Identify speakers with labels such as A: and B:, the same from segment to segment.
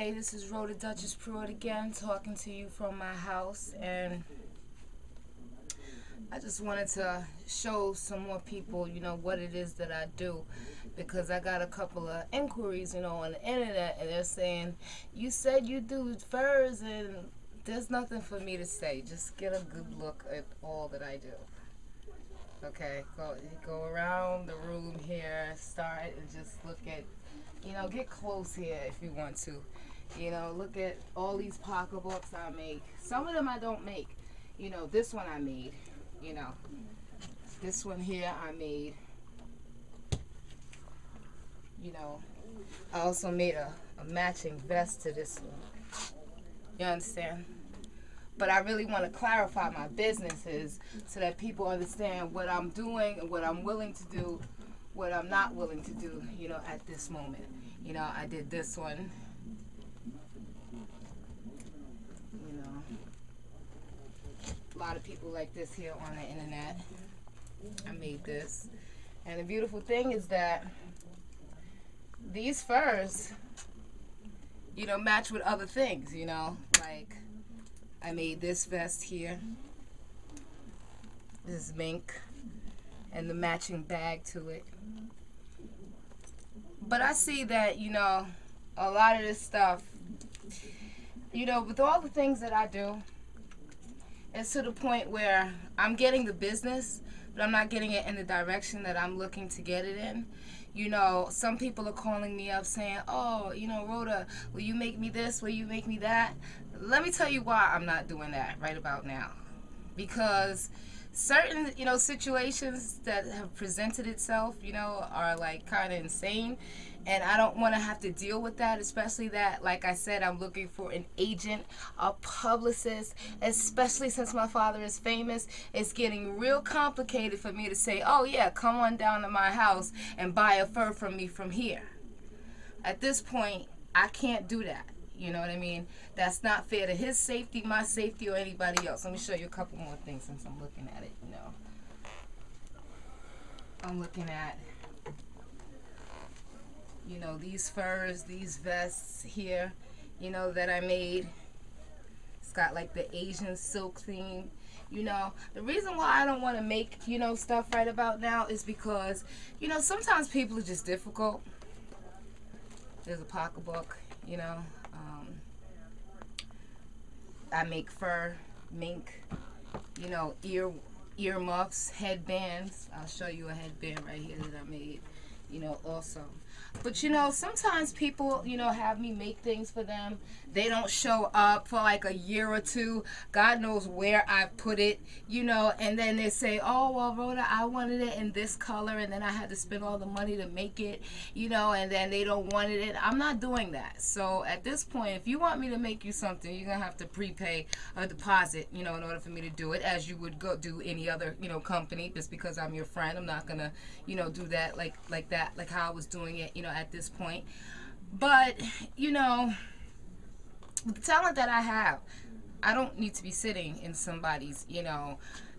A: Hey, this is Rhoda Duchess Pruitt again, talking to you from my house, and I just wanted to show some more people, what it is that I do, because I got a couple of inquiries, on the internet, and they're saying, you said you do furs, and there's nothing for me to say. Just get a good look at all that I do. Okay, go around the room here, start and just look at, get close here if you want to. Look at all these pocketbooks I make. Some of them I don't make. This one I made. This one here I made. I also made a matching vest to this one. You understand? But I really want to clarify my businesses so that people understand what I'm doing and what I'm willing to do, what I'm not willing to do, at this moment. I did this one. A lot of people like this here on the internet. I made this. And the beautiful thing is that these furs, match with other things, like I made this vest here, this mink, and the matching bag to it. But I see that, a lot of this stuff, with all the things that I do, it's to the point where I'm getting the business, but I'm not getting it in the direction that I'm looking to get it in. Some people are calling me up saying, oh, Rhoda, will you make me this? Will you make me that? Let me tell you why I'm not doing that right about now. Because certain, situations that have presented itself, are like kind of insane. And I don't want to have to deal with that, especially that, like I said, I'm looking for an agent, a publicist, especially since my father is famous. It's getting real complicated for me to say, oh yeah, come on down to my house and buy a fur from me from here. At this point, I can't do that. You know what I mean? That's not fair to his safety, my safety, or anybody else. Let me show you a couple more things since I'm looking at it, I'm looking at, these furs, these vests here, that I made. It's got like the Asian silk theme. The reason why I don't want to make, stuff right about now is because, sometimes people are just difficult. There's a pocketbook, I make fur, mink, ear muffs, headbands. I'll show you a headband right here that I made, also. But, sometimes people, have me make things for them. They don't show up for like a year or two. God knows where I put it, and then they say, oh, well, Rhoda, I wanted it in this color, and then I had to spend all the money to make it, and then they don't want it. I'm not doing that. So at this point, if you want me to make you something, you're going to have to prepay a deposit, in order for me to do it, as you would go do any other, company. Just because I'm your friend, I'm not going to, do that like that, like how I was doing it, at this point. But, with the talent that I have, I don't need to be sitting in somebody's,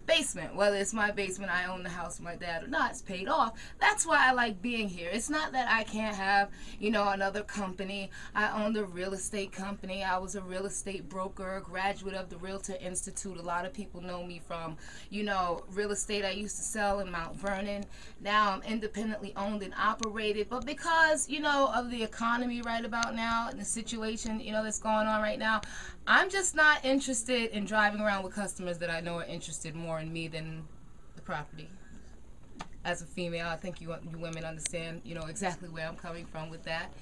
A: basement. Whether it's my basement, I own the house with my dad or not, it's paid off. That's why I like being here. It's not that I can't have, another company. I own the real estate company. I was a real estate broker, a graduate of the Realtor Institute. A lot of people know me from, real estate I used to sell in Mount Vernon. Now I'm independently owned and operated. But because, of the economy right about now and the situation, that's going on right now, I'm just not interested in driving around with customers that I know are interested more in me than the property. As a female, I think you women understand, exactly where I'm coming from with that.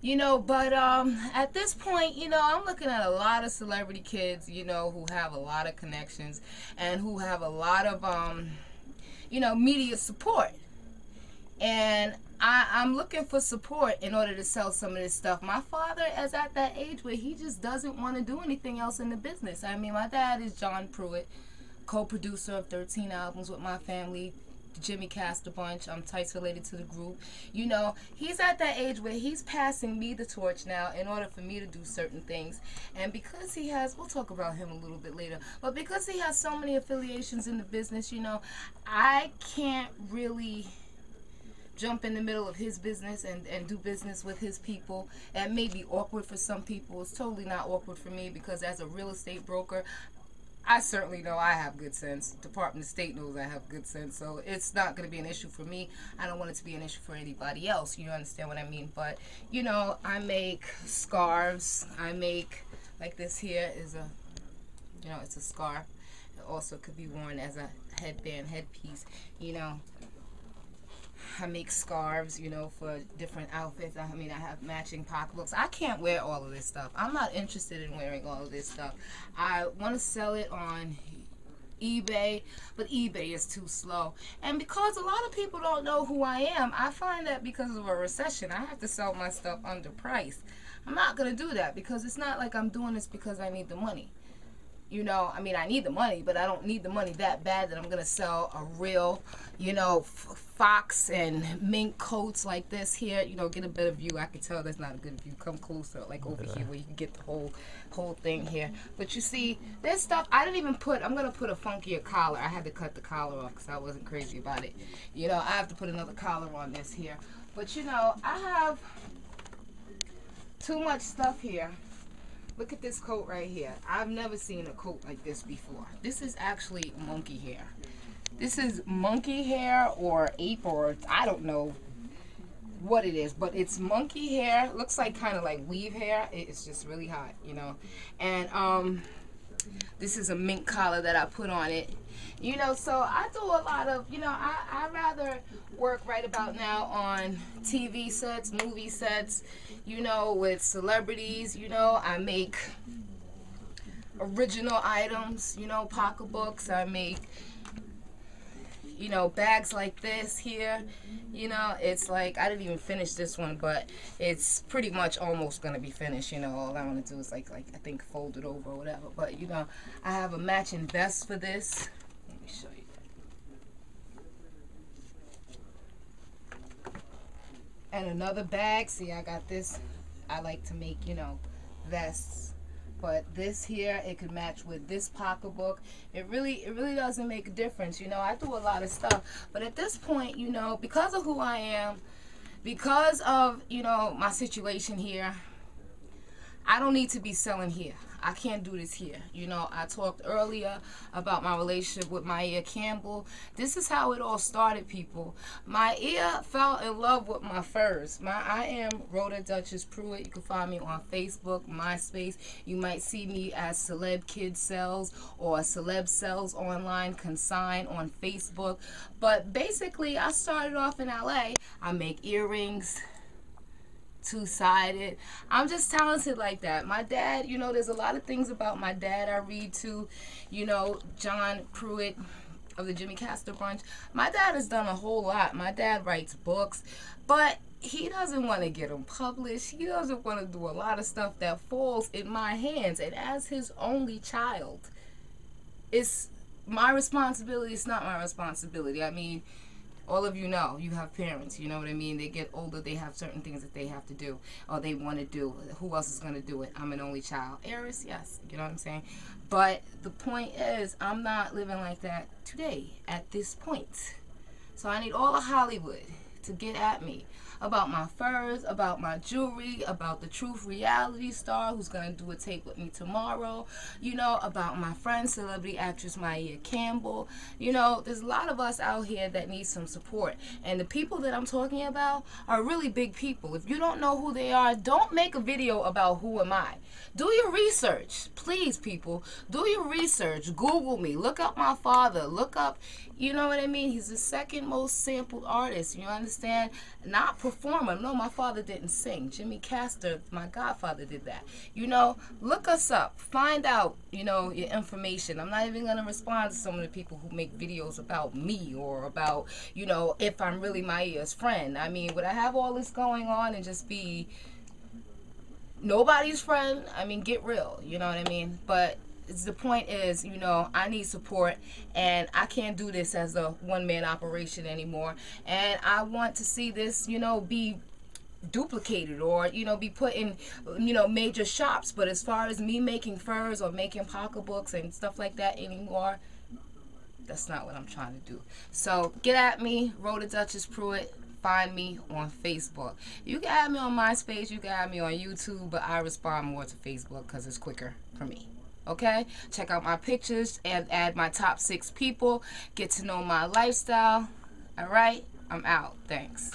A: But at this point, I'm looking at a lot of celebrity kids, who have a lot of connections and who have a lot of, media support. And I'm looking for support in order to sell some of this stuff. My father is at that age where he just doesn't want to do anything else in the business. I mean, my dad is John Pruitt, co-producer of 13 albums with my family, the Jimmy Castor bunch. I'm tight related to the group. He's at that age where he's passing me the torch now in order for me to do certain things. And because he has, we'll talk about him a little bit later, but because he has so many affiliations in the business, I can't really jump in the middle of his business and do business with his people. That may be awkward for some people. It's totally not awkward for me, because as a real estate broker, I certainly know I have good sense. Department of State knows I have good sense. So it's not going to be an issue for me. I don't want it to be an issue for anybody else. You understand what I mean? But, you know, I make scarves. I make, like this here is a, you know, it's a scarf. It also could be worn as a headband, headpiece, you know. I make scarves, you know, for different outfits. I mean, I have matching pocketbooks. I can't wear all of this stuff. I'm not interested in wearing all of this stuff. I want to sell it on eBay, but eBay is too slow. And because a lot of people don't know who I am, I find that because of a recession, I have to sell my stuff underpriced. I'm not going to do that, because it's not like I'm doing this because I need the money. You know, I mean, I need the money, but I don't need the money that bad that I'm going to sell a real, you know, fox and mink coats like this here. You know, get a better view. I can tell that's not a good view. Come closer, like over here, where you can get the whole thing here. But you see, this stuff, I didn't even put, I'm going to put a funkier collar. I had to cut the collar off because I wasn't crazy about it. You know, I have to put another collar on this here. But, you know, I have too much stuff here. Look at this coat right here. I've never seen a coat like this before. This is actually monkey hair. This is monkey hair or ape, or I don't know what it is, but it's monkey hair. Looks like kind of like weave hair. It's just really hot, you know. And this is a mink collar that I put on it. You know, so I do a lot of, you know, I rather work right about now on TV sets, movie sets, you know, with celebrities. You know, I make original items, you know, pocketbooks. I make, you know, bags like this here. You know, it's like, I didn't even finish this one, but it's pretty much almost going to be finished. You know, all I want to do is like I think fold it over or whatever. But, you know, I have a matching vest for this. Let me show you. And another bag. See, I got this. I like to make, you know, vests. But this here, it could match with this pocketbook. It really doesn't make a difference. You know, I do a lot of stuff. But at this point, you know, because of who I am, because of, you know, my situation here, I don't need to be selling here. I can't do this here. You know, I talked earlier about my relationship with Maia CAMPbell. This is how it all started, people. Maia fell in love with my furs. I am Rhoda Duchess Pruitt. You can find me on Facebook, MySpace. You might see me as Celeb Kid Sells or Celeb Sells Online Consign on Facebook. But basically, I started off in LA. I make earrings, two-sided. I'm just talented like that. My dad, you know, there's a lot of things about my dad I read too. You know, John Pruitt of the Jimmy Castor Bunch. My dad has done a whole lot. My dad writes books, but he doesn't want to get them published. He doesn't want to do a lot of stuff that falls in my hands. And as his only child, it's my responsibility. It's not my responsibility. I mean, all of you know, you have parents, you know what I mean? They get older, they have certain things that they have to do, or they want to do. Who else is going to do it? I'm an only child. Heiress, yes, you know what I'm saying? But the point is, I'm not living like that today, at this point. So I need all of Hollywood to get at me about my furs, about my jewelry, about the Truth reality star who's going to do a tape with me tomorrow, you know, about my friend, celebrity actress Maia CAMPbell. You know, there's a lot of us out here that need some support. And the people that I'm talking about are really big people. If you don't know who they are, don't make a video about who am I. Do your research. Please, people, do your research. Google me. Look up my father. Look up, you know what I mean? He's the second most sampled artist. You understand? Not performer. No, my father didn't sing. Jimmy Castor, my godfather, did that. You know, look us up. Find out, you know, your information. I'm not even going to respond to some of the people who make videos about me or about, you know, if I'm really Maia's friend. I mean, would I have all this going on and just be nobody's friend? I mean, get real. You know what I mean? But the point is, you know, I need support, and I can't do this as a one-man operation anymore. And I want to see this, you know, be duplicated or, you know, be put in, you know, major shops. But as far as me making furs or making pocketbooks and stuff like that anymore, that's not what I'm trying to do. So get at me, Rhoda Duchess Pruitt. find me on Facebook. You can add me on MySpace, you can add me on YouTube, but I respond more to Facebook because it's quicker for me. Okay? Check out my pictures and add my top 6 people. Get to know my lifestyle. Alright? I'm out. Thanks.